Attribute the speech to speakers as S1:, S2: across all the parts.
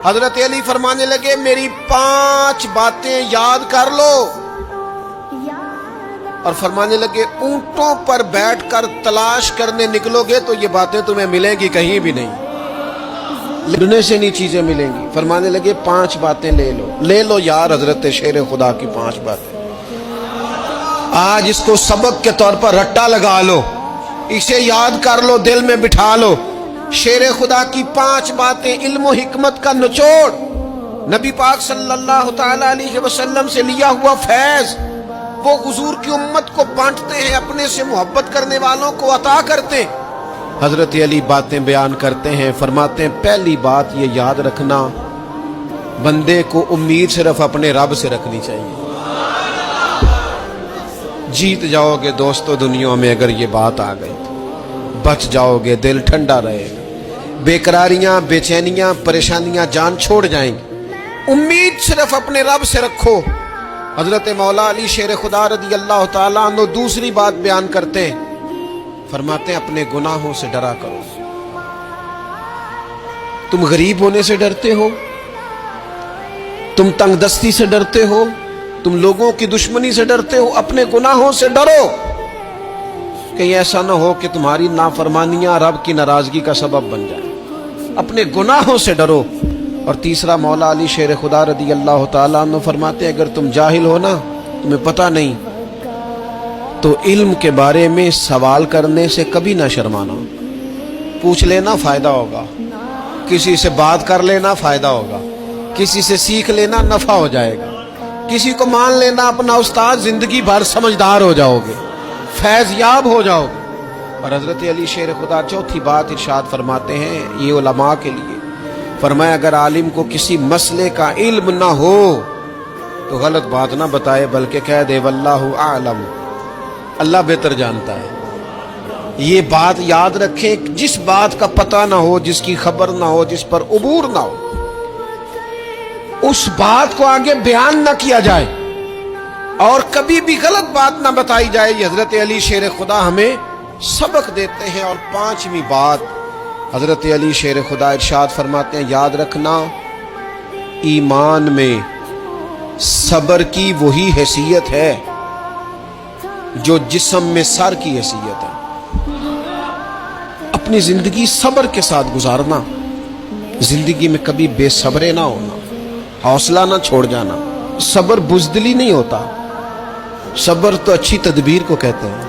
S1: حضرت علی فرمانے لگے میری 5 باتیں یاد کر لو، اور فرمانے لگے اونٹوں پر بیٹھ کر تلاش کرنے نکلو گے تو یہ باتیں تمہیں ملیں گی کہیں بھی نہیں، ڈھونڈنے سے نہیں چیزیں ملیں گی۔ فرمانے لگے 5 باتیں لے لو یار حضرت شیر خدا کی 5 باتیں، آج اس کو سبق کے طور پر رٹا لگا لو، اسے یاد کر لو، دل میں بٹھا لو۔ شیر خدا کی 5 باتیں علم و حکمت کا نچوڑ، نبی پاک صلی اللہ تعالی علیہ وسلم سے لیا ہوا فیض، وہ حضور کی امت کو بانٹتے ہیں، اپنے سے محبت کرنے والوں کو عطا کرتے ہیں۔ حضرت علی باتیں بیان کرتے ہیں، فرماتے ہیں پہلی بات یہ یاد رکھنا، بندے کو امید صرف اپنے رب سے رکھنی چاہیے۔ جیت جاؤ گے دوستو دنیا میں اگر یہ بات آ گئی تو بچ جاؤ گے، دل ٹھنڈا رہے گا، بے قراریاں بے چینیاں پریشانیاں جان چھوڑ جائیں گی۔ امید صرف اپنے رب سے رکھو۔ حضرت مولا علی شیر خدا رضی اللہ تعالیٰ عنہ دوسری بات بیان کرتے ہیں، فرماتے ہیں اپنے گناہوں سے ڈرا کرو۔ تم غریب ہونے سے ڈرتے ہو، تم تنگ دستی سے ڈرتے ہو، تم لوگوں کی دشمنی سے ڈرتے ہو، اپنے گناہوں سے ڈرو، کہیں ایسا نہ ہو کہ تمہاری نافرمانیاں رب کی ناراضگی کا سبب بن جائیں۔ اپنے گناہوں سے ڈرو۔ اور تیسرا مولا علی شیر خدا رضی اللہ تعالیٰ عنہ فرماتے ہیں اگر تم جاہل ہو نا، تمہیں پتہ نہیں، تو علم کے بارے میں سوال کرنے سے کبھی نہ شرمانا، پوچھ لینا فائدہ ہوگا، کسی سے بات کر لینا فائدہ ہوگا، کسی سے سیکھ لینا نفع ہو جائے گا، کسی کو مان لینا اپنا استاد، زندگی بھر سمجھدار ہو جاؤ گے، فیض یاب ہو جاؤ گے۔ اور حضرت علی شیر خدا چوتھی بات ارشاد فرماتے ہیں یہ علماء کے لیے، فرمایا اگر عالم کو کسی مسئلے کا علم نہ ہو تو غلط بات نہ بتائے بلکہ کہہ دے واللہ اعلم، اللہ بہتر جانتا ہے۔ یہ بات یاد رکھیں، جس بات کا پتہ نہ ہو، جس کی خبر نہ ہو، جس پر عبور نہ ہو، اس بات کو آگے بیان نہ کیا جائے اور کبھی بھی غلط بات نہ بتائی جائے۔ یہ حضرت علی شیر خدا ہمیں سبق دیتے ہیں۔ اور 5ویں بات حضرت علی شیر خدا ارشاد فرماتے ہیں یاد رکھنا، ایمان میں صبر کی وہی حیثیت ہے جو جسم میں سر کی حیثیت ہے۔ اپنی زندگی صبر کے ساتھ گزارنا، زندگی میں کبھی بے صبرے نہ ہونا، حوصلہ نہ چھوڑ جانا۔ صبر بزدلی نہیں ہوتا، صبر تو اچھی تدبیر کو کہتے ہیں،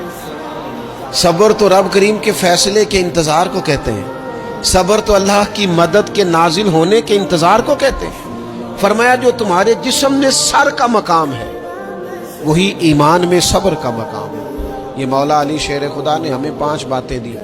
S1: صبر تو رب کریم کے فیصلے کے انتظار کو کہتے ہیں، صبر تو اللہ کی مدد کے نازل ہونے کے انتظار کو کہتے ہیں۔ فرمایا جو تمہارے جسم میں سر کا مقام ہے وہی ایمان میں صبر کا مقام ہے۔ یہ مولا علی شیر خدا نے ہمیں 5 باتیں دی۔